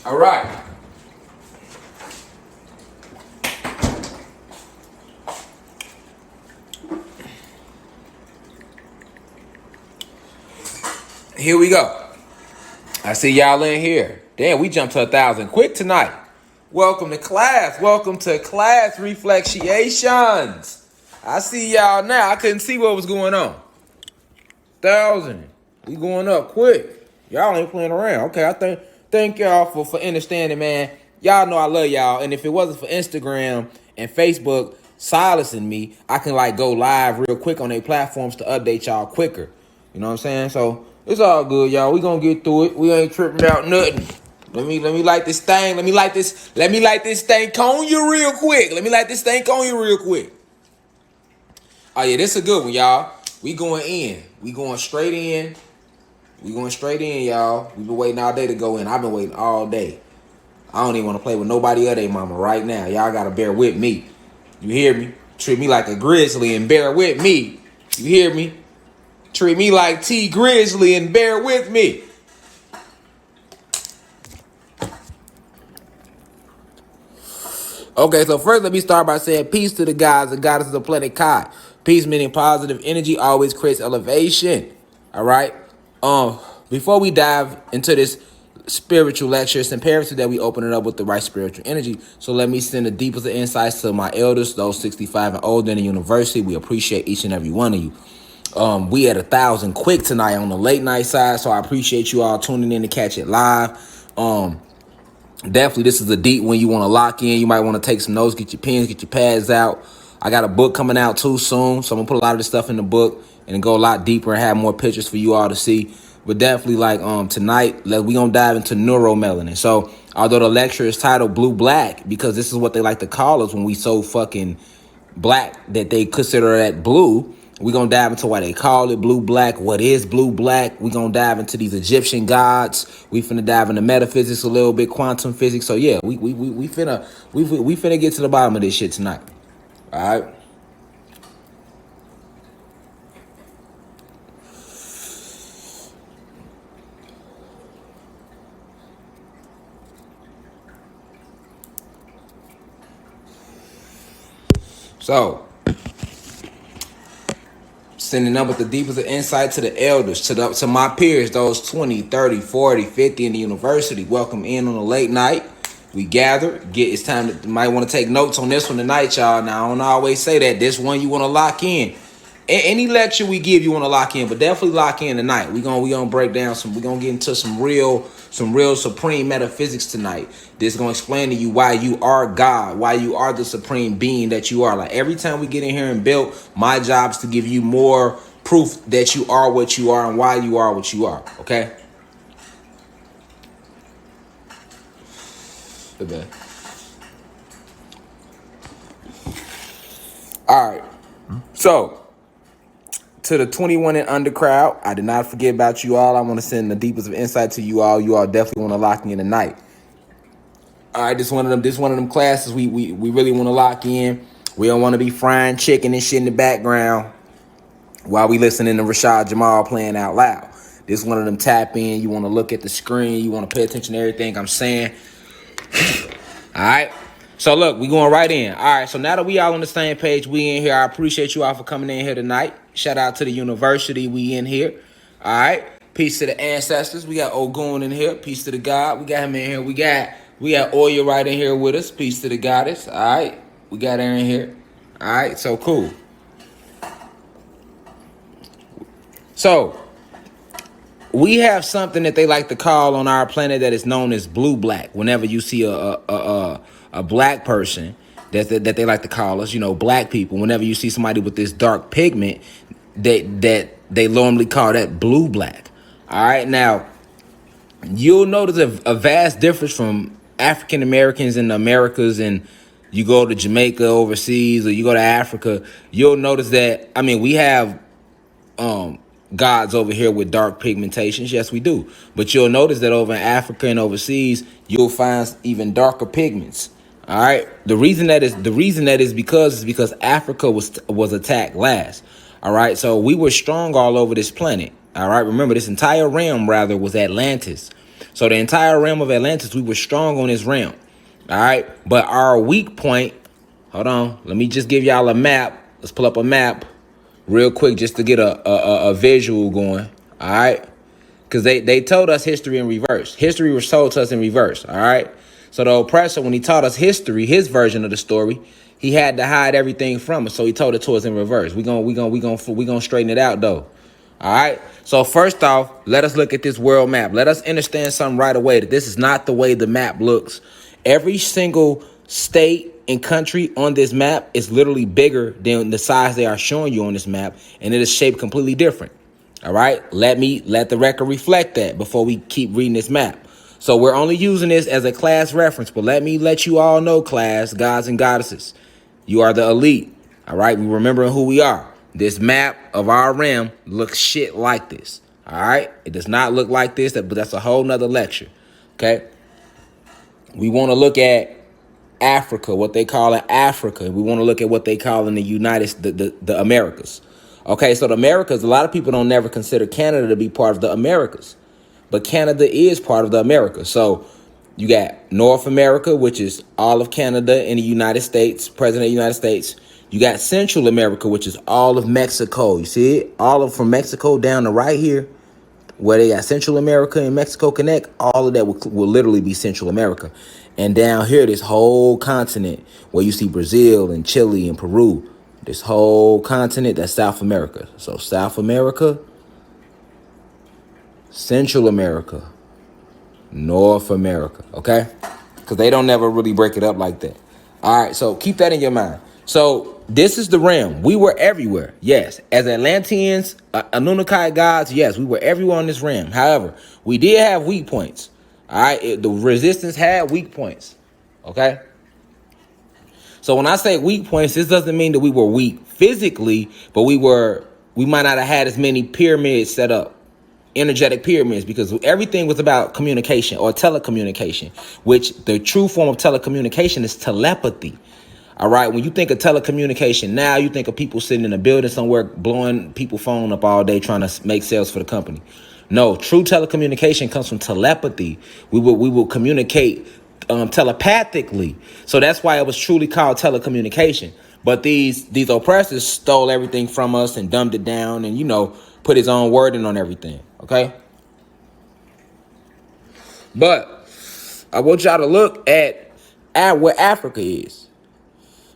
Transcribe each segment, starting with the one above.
All right. Here we go. I see y'all in here. Damn, we jumped to 1,000 quick tonight. Welcome to class. Welcome to class reflections. I see y'all now. I couldn't see what was going on. 1,000. We going up quick. Y'all ain't playing around. Okay, I thank y'all for understanding, man. Y'all know I love y'all. And if it wasn't for Instagram and Facebook silencing me, I can like go live real quick on their platforms to update y'all quicker. You know what I'm saying? So it's all good, y'all. We gonna get through it. We ain't tripping out nothing. Let me light this thing. Let me light this thing on you real quick. Let me light this thing on you real quick. Oh yeah, this is a good one, y'all. We going in. We going straight in. We going straight in, y'all. We've been waiting all day to go in. I've been waiting all day. I don't even want to play with nobody other than mama right now. Y'all gotta bear with me. You hear me? Treat me like a grizzly and bear with me. You hear me? Treat me like T Grizzly and bear with me. Okay, so first let me start by saying peace to the gods and goddesses of planet Kai. Peace meaning positive energy always creates elevation. All right. Before we dive into this spiritual lecture, it's imperative that we open it up with the right spiritual energy. So let me send the deepest of insights to my elders, those 65 and older in the university. We appreciate each and every one of you. We at 1,000 quick tonight on the late night side, so I appreciate you all tuning in to catch it live. Definitely, this is a deep one. You want to lock in. You might want to take some notes, get your pens, get your pads out. I got a book coming out too soon, so I'm gonna put a lot of this stuff in the book and go a lot deeper and have more pictures for you all to see. But definitely, like tonight, we gonna dive into neuromelanin. So, although the lecture is titled "Blue Black," because this is what they like to call us when we so fucking black that they consider that blue. We're going to dive into why they call it blue black. What is blue black? We're going to dive into these Egyptian gods. We finna dive into metaphysics a little bit, quantum physics. So yeah, we finna get to the bottom of this shit tonight. All right. So, sending up with the deepest of insight to the elders, to my peers, those 20, 30, 40, 50 in the university. Welcome in on a late night. We gather. It's time to, might want to take notes on this one tonight, y'all. Now, I don't always say that. This one you want to lock in. Any lecture we give, you want to lock in, but definitely lock in tonight. We gonna break down we're gonna get into some real supreme metaphysics tonight. This is gonna explain to you why you are God, why you are the supreme being that you are. Like every time we get in here and build, my job is to give you more proof that you are what you are and why you are what you are. Okay. Okay. All right. So, to the 21 and under crowd, I did not forget about you all. I want to send the deepest of insight to you all. You all definitely want to lock in tonight. All right, this one of them classes we really want to lock in. We don't want to be frying chicken and shit in the background while we listening to Rashad Jamal playing out loud. This one of them tap in. You want to look at the screen. You want to pay attention to everything I'm saying. All right. So look, we going right in. All right, so now that we all on the same page, we in here. I appreciate you all for coming in here tonight. Shout out to the university. We in here. All right. Peace to the ancestors. We got Ogun in here. Peace to the God. We got him in here. We got Oya right in here with us. Peace to the goddess. All right. We got her in here. All right. So cool. So we have something that they like to call on our planet that is known as blue black. Whenever you see a black person that they like to call us, black people. Whenever you see somebody with this dark pigment, that they normally call that blue black. All right, now you'll notice a vast difference from African Americans in the Americas, and you go to Jamaica overseas, or you go to Africa. You'll notice that we have gods over here with dark pigmentations. Yes, we do. But you'll notice that over in Africa and overseas, you'll find even darker pigments. All right. The reason that is because Africa was attacked last. All right. So we were strong all over this planet. All right. Remember, this entire realm was Atlantis. So the entire realm of Atlantis, we were strong on this realm. All right. But our weak point, hold on, let me just give y'all a map. Let's pull up a map real quick just to get a visual going. All right. Because they told us history in reverse. History was told to us in reverse. All right. So the oppressor, when he taught us history, his version of the story, he had to hide everything from us. So he told it to us in reverse. We gonna straighten it out though. All right. So first off, let us look at this world map. Let us understand something right away, that this is not the way the map looks. Every single state and country on this map is literally bigger than the size they are showing you on this map, and it is shaped completely different. All right, let the record reflect that before we keep reading this map. So we're only using this as a class reference, but let me let you all know, class, gods and goddesses, you are the elite. All right, we remembering who we are. This map of our realm looks shit like this. All right, it does not look like this, but that's a whole nother lecture. Okay, we want to look at Africa, what they call in Africa. We want to look at what they call in the Americas. Okay, so the Americas, a lot of people don't never consider Canada to be part of the Americas, but Canada is part of the Americas. So you got North America, which is all of Canada and the United States, President of the United States. You got Central America, which is all of Mexico. You see it? All of from Mexico down to right here, where they got Central America and Mexico connect. All of that will literally be Central America. And down here, this whole continent where you see Brazil and Chile and Peru, this whole continent, that's South America. So South America, Central America, North America, okay? Because they don't never really break it up like that. All right, so keep that in your mind. So this is the realm. We were everywhere, yes. As Atlanteans, Anunnaki gods, yes, we were everywhere on this realm. However, we did have weak points, all right? The resistance had weak points, okay? So when I say weak points, this doesn't mean that we were weak physically, but we might not have had as many pyramids set up, energetic pyramids, because everything was about communication or telecommunication, which the true form of telecommunication is telepathy. All right. When you think of telecommunication now, you think of people sitting in a building somewhere blowing people's phone up all day trying to make sales for the company. No, true telecommunication comes from telepathy. We will communicate telepathically. So that's why it was truly called telecommunication. But these oppressors stole everything from us and dumbed it down and, put his own wording on everything. Okay. But I want y'all to look at where Africa is.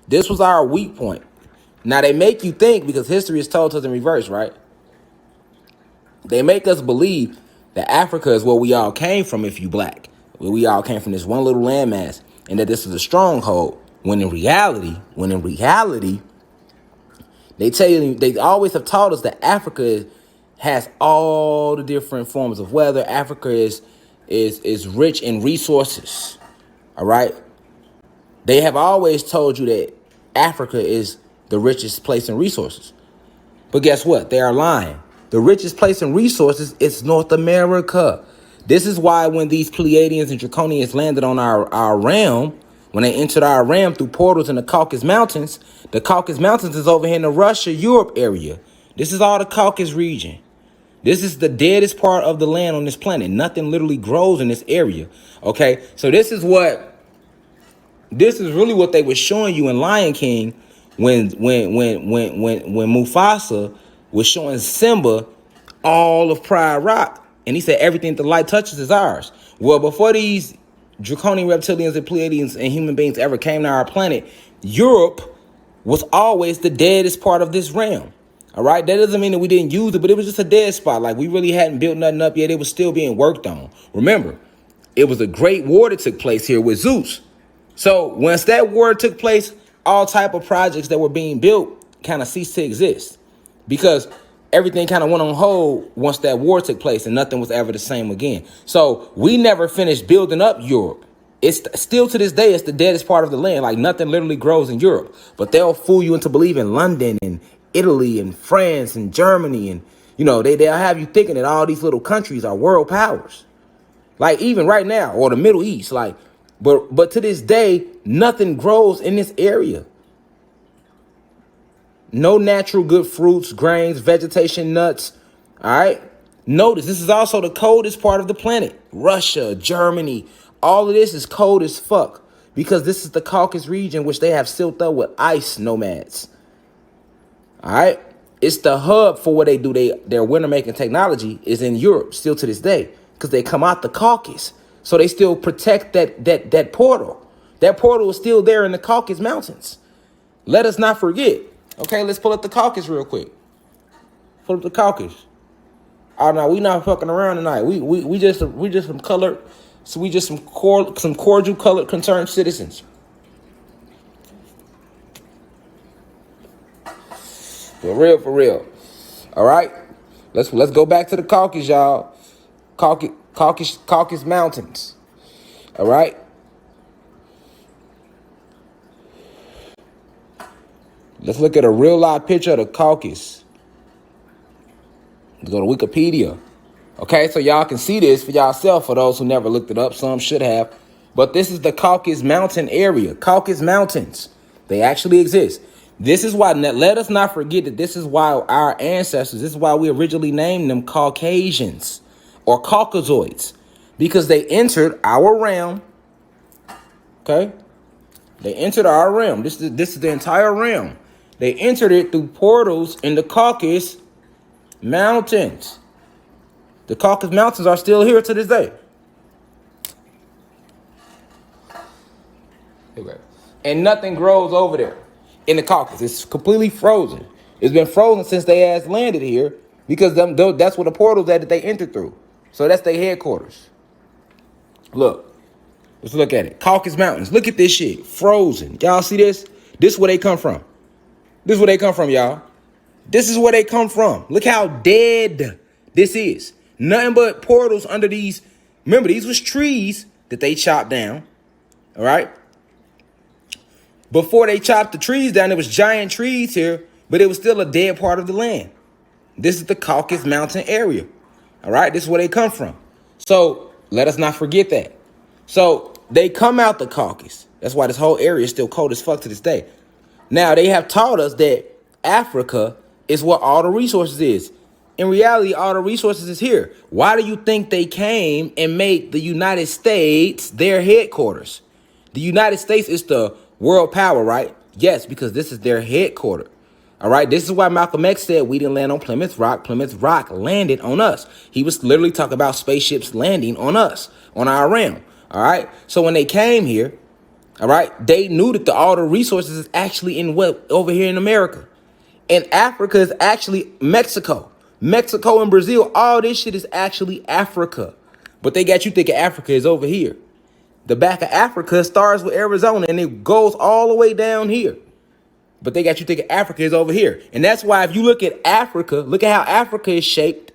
This was our weak point. Now they make you think, because history is told to us in reverse, right? They make us believe that Africa is where we all came from if you black. Where we all came from this one little landmass, and that this is a stronghold. When in reality, they tell you, they always have taught us that Africa has all the different forms of weather. Africa is rich in resources. All right. They have always told you that Africa is the richest place in resources. But guess what? They are lying. The richest place in resources is North America. This is why when these Pleiadians and Draconians landed on our realm, when they entered our realm through portals in the Caucasus Mountains is over here in the Russia, Europe area. This is all the Caucasus region. This is the deadest part of the land on this planet. Nothing literally grows in this area. Okay, so this is really what they were showing you in Lion King when Mufasa was showing Simba all of Pride Rock, and he said everything the light touches is ours. Well, before these draconian reptilians and Pleiadians and human beings ever came to our planet, Europe was always the deadest part of this realm. All right, that doesn't mean that we didn't use it, but it was just a dead spot. Like, we really hadn't built nothing up yet. It was still being worked on. Remember, it was a great war that took place here with Zeus. So once that war took place, all type of projects that were being built kind of ceased to exist, because everything kind of went on hold once that war took place, and nothing was ever the same again. So we never finished building up Europe. It's still to this day, it's the deadest part of the land. Like, nothing literally grows in Europe, but they'll fool you into believing London and Italy and France and Germany, and they'll have you thinking that all these little countries are world powers. Like, even right now, or the Middle East, like, but to this day, nothing grows in this area. No natural good fruits, grains, vegetation, nuts. All right. Notice this is also the coldest part of the planet. Russia, Germany, all of this is cold as fuck because this is the Caucasus region, which they have sealed up with ice nomads. All right. It's the hub for what they do. Their winter making technology is in Europe still to this day because they come out the Caucasus. So they still protect that portal. That portal is still there in the Caucasus Mountains. Let us not forget. Okay, let's pull up the Caucasus real quick. Pull up the Caucasus. Oh no, we not fucking around tonight. We just some colored, so we just some cordial colored concerned citizens. For real. All right, let's go back to the Caucasus, y'all. Caucasus Mountains. All right. Let's look at a real live picture of the Caucasus. Let's go to Wikipedia. Okay, so y'all can see this for yourself. For those who never looked it up, some should have. But this is the Caucasus Mountain area. Caucasus Mountains. They actually exist. This is why, let us not forget that this is why our ancestors, this is why we originally named them Caucasians or Caucasoids. Because they entered our realm. Okay? They entered our realm. This is the entire realm. They entered it through portals in the Caucasus Mountains. The Caucasus Mountains are still here to this day. Okay. And nothing grows over there in the Caucasus. It's completely frozen. It's been frozen since they ass landed here because that's what the portals that they entered through. So that's their headquarters. Look. Let's look at it. Caucasus Mountains. Look at this shit. Frozen. Y'all see this? This is where they come from. This is where they come from, y'all. This is where they come from. Look how dead this is. Nothing but portals under these. Remember, these was trees that they chopped down. All right? Before they chopped the trees down, there was giant trees here, but it was still a dead part of the land. This is the Caucasus Mountain area. All right? This is where they come from. So let us not forget that. So they come out the Caucasus. That's why this whole area is still cold as fuck to this day. Now, they have taught us that Africa is where all the resources is. In reality, all the resources is here. Why do you think they came and made the United States their headquarters? The United States is the world power, right? Yes, because this is their headquarters. All right, this is why Malcolm X said we didn't land on Plymouth Rock. Plymouth Rock landed on us. He was literally talking about spaceships landing on us, on our realm. All right, so when they came here, all right, they knew that all the resources is actually in over here in America. And Africa is actually Mexico. Mexico and Brazil, all this shit is actually Africa. But they got you thinking Africa is over here. The back of Africa starts with Arizona and it goes all the way down here. But they got you thinking Africa is over here. And that's why if you look at Africa, look at how Africa is shaped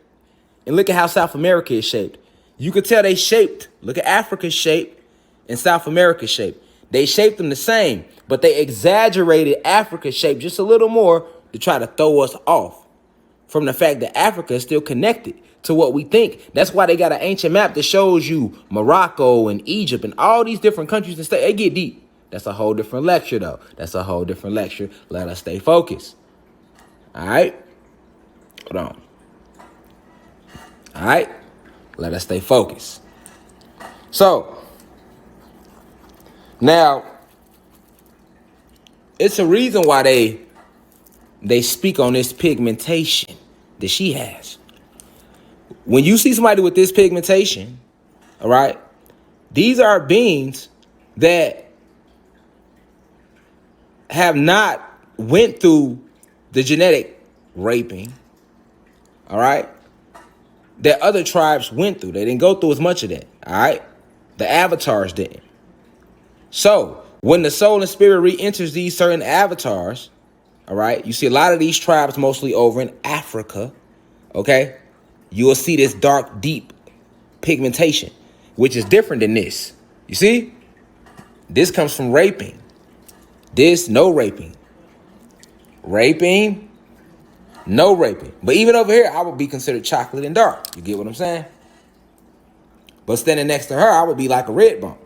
and look at how South America is shaped. You could tell they shaped. Look at Africa's shape and South America's shape. They shaped them the same, but they exaggerated Africa's shape just a little more to try to throw us off from the fact that Africa is still connected to what we think. That's why they got an ancient map that shows you Morocco and Egypt and all these different countries and states. They get deep. That's a whole different lecture, though. That's a whole different lecture. Let us stay focused. All right? Hold on. All right? Let us stay focused. So, now, it's a reason why they speak on this pigmentation that she has. When you see somebody with this pigmentation, all right, these are beings that have not went through the genetic raping, all right, that other tribes went through. They didn't go through as much of that, all right? The avatars didn't. So when the soul and spirit re-enters these certain avatars, all right, you see a lot of these tribes mostly over in Africa, okay? You will see this dark, deep pigmentation, which is different than this. You see? This comes from raping. This, no raping. Raping, no raping. But even over here, I would be considered chocolate and dark. You get what I'm saying? But standing next to her, I would be like a red bone.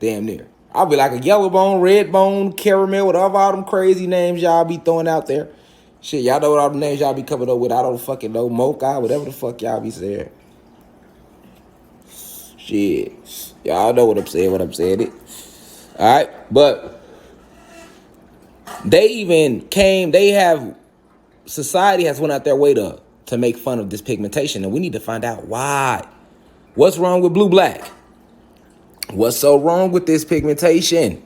Damn near. I'll be like a yellow bone, red bone, caramel, whatever all them crazy names y'all be throwing out there. Shit, y'all know what all the names y'all be coming up with. I don't fucking know. Mocha, whatever the fuck y'all be saying. Shit. Y'all know what I'm saying, it. Alright? But society has went out their way to make fun of this pigmentation, and we need to find out why. What's wrong with blue black? What's so wrong with this pigmentation?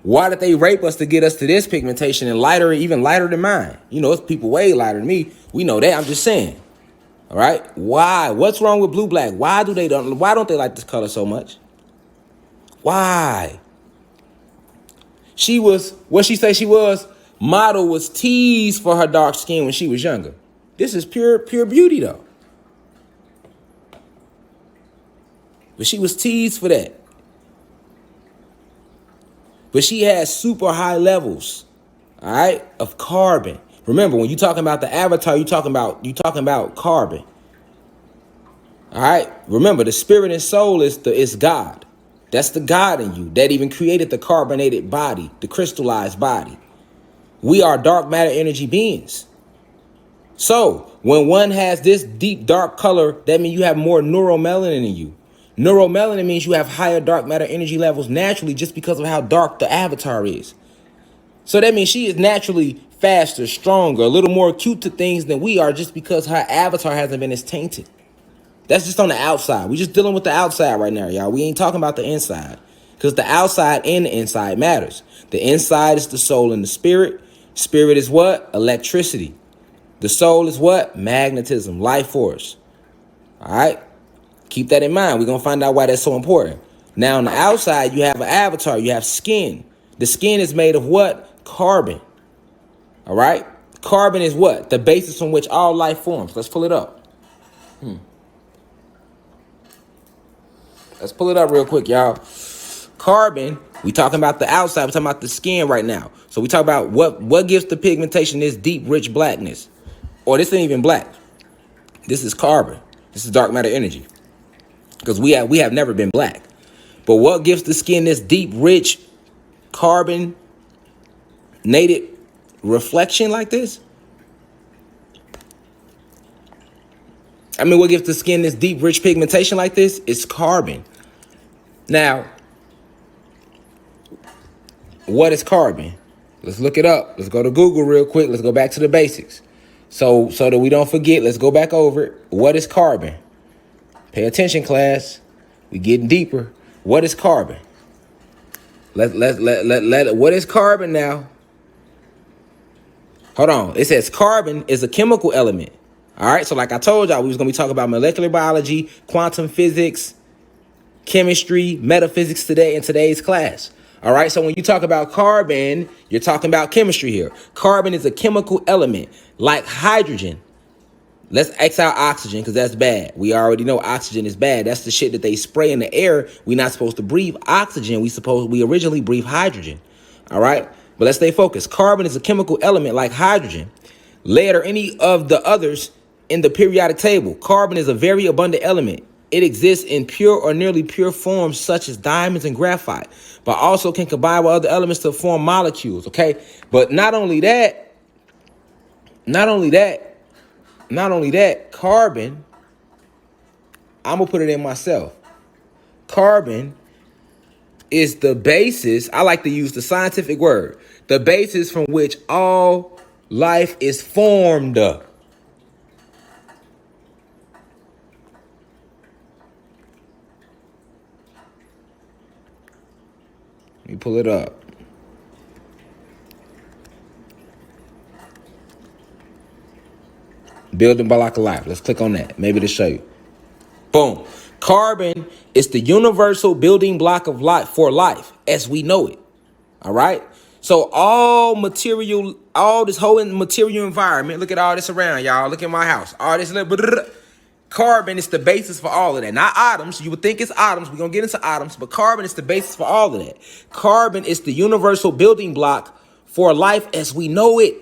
Why did they rape us to get us to this pigmentation and even lighter than mine? You know, it's people way lighter than me. We know that. I'm just saying. All right. Why? What's wrong with blue black? Why don't they like this color so much? Why? What she say she was? Model was teased for her dark skin when she was younger. This is pure beauty though. But she was teased for that. But she has super high levels, all right, of carbon. Remember, when you're talking about the avatar, you're talking about carbon. All right. Remember, the spirit and soul is God. That's the God in you that even created the carbonated body, the crystallized body. We are dark matter energy beings. So when one has this deep dark color, that means you have more neuromelanin in you. Neuromelanin means you have higher dark matter energy levels naturally just because of how dark the avatar is. So that means she is naturally faster, stronger, a little more acute to things than we are just because her avatar hasn't been as tainted. That's just on the outside. We're just dealing with the outside right now, y'all. We ain't talking about the inside because the outside and the inside matters. The inside is the soul and the spirit. Spirit is what? Electricity. The soul is what? Magnetism, life force. All right? Keep that in mind. We're going to find out why that's so important. Now, on the outside, you have an avatar. You have skin. The skin is made of what? Carbon. All right? Carbon is what? The basis from which all life forms. Let's pull it up. Let's pull it up real quick, y'all. Carbon, we talking about the outside. We're talking about the skin right now. So we talk about what gives the pigmentation this deep, rich blackness. Or this ain't even black. This is carbon. This is dark matter energy. Because we have never been black. But what gives the skin this deep, rich, carbon native reflection like this? I mean, what gives the skin this deep, rich pigmentation like this? It's carbon. Now, what is carbon? Let's look it up. Let's go to Google real quick. Let's go back to the basics. So that we don't forget, let's go back over it. What is carbon? Pay attention, class. We're getting deeper. What is carbon? What is carbon now? Hold on. It says carbon is a chemical element. All right. So like I told y'all, we was going to be talking about molecular biology, quantum physics, chemistry, metaphysics today in today's class. All right. So when you talk about carbon, you're talking about chemistry here. Carbon is a chemical element like hydrogen. Let's X out oxygen because that's bad. We already know oxygen is bad. That's the shit that they spray in the air. We're not supposed to breathe oxygen. We originally breathe hydrogen. All right. But let's stay focused. Carbon is a chemical element like hydrogen, lead, or any of the others in the periodic table. Carbon is a very abundant element. It exists in pure or nearly pure forms such as diamonds and graphite, but also can combine with other elements to form molecules. Okay. But not only that, carbon, I'm going to put it in myself. Carbon is the basis. I like to use the scientific word, the basis from which all life is formed. Let me pull it up. Building block of life. Let's click on that. Maybe to show you. Boom. Carbon is the universal building block of life for life as we know it. All right. So all this whole material environment. Look at all this around, y'all. Look at my house. All this carbon is the basis for all of that. Not atoms. You would think it's atoms. We're going to get into atoms, but carbon is the basis for all of that. Carbon is the universal building block for life as we know it.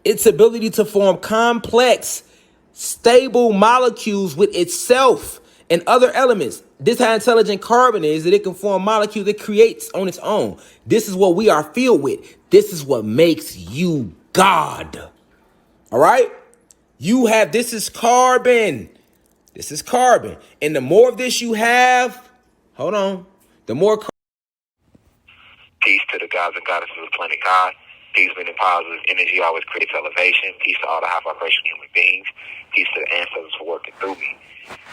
Its ability to form complex, stable molecules with itself and other elements. This how intelligent carbon is, that it can form molecules it creates on its own. This is what we are filled with. This is what makes you God. All right? This is carbon. This is carbon. And the more of this you have, hold on, the more. Peace to the gods and goddesses of planet God. Peace, meaning positive energy always creates elevation. Peace to all the high vibration human beings. Peace to the ancestors for working through me.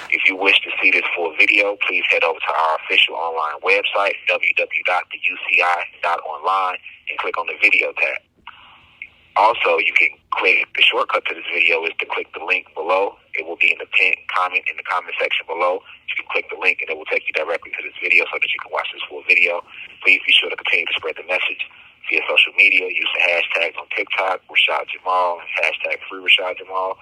If you wish to see this full video, please head over to our official online website, www.theuci.online, and click on the video tab. Also, you can click, the shortcut to this video is to click the link below. It will be in the pinned comment in the comment section below. You can click the link and it will take you directly to this video so that you can watch this full video. Please be sure to continue to spread the message via social media. Use the hashtags on TikTok, Rashad Jamal, and hashtag free Rashad Jamal.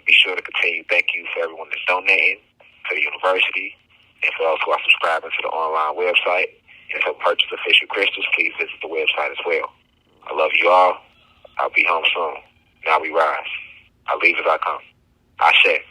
Be sure to continue. Thank you for everyone that's donating to the university and for those who are subscribing to the online website. And to purchase official crystals, please visit the website as well. I love you all. I'll be home soon. Now we rise. I leave as I come. Ashe.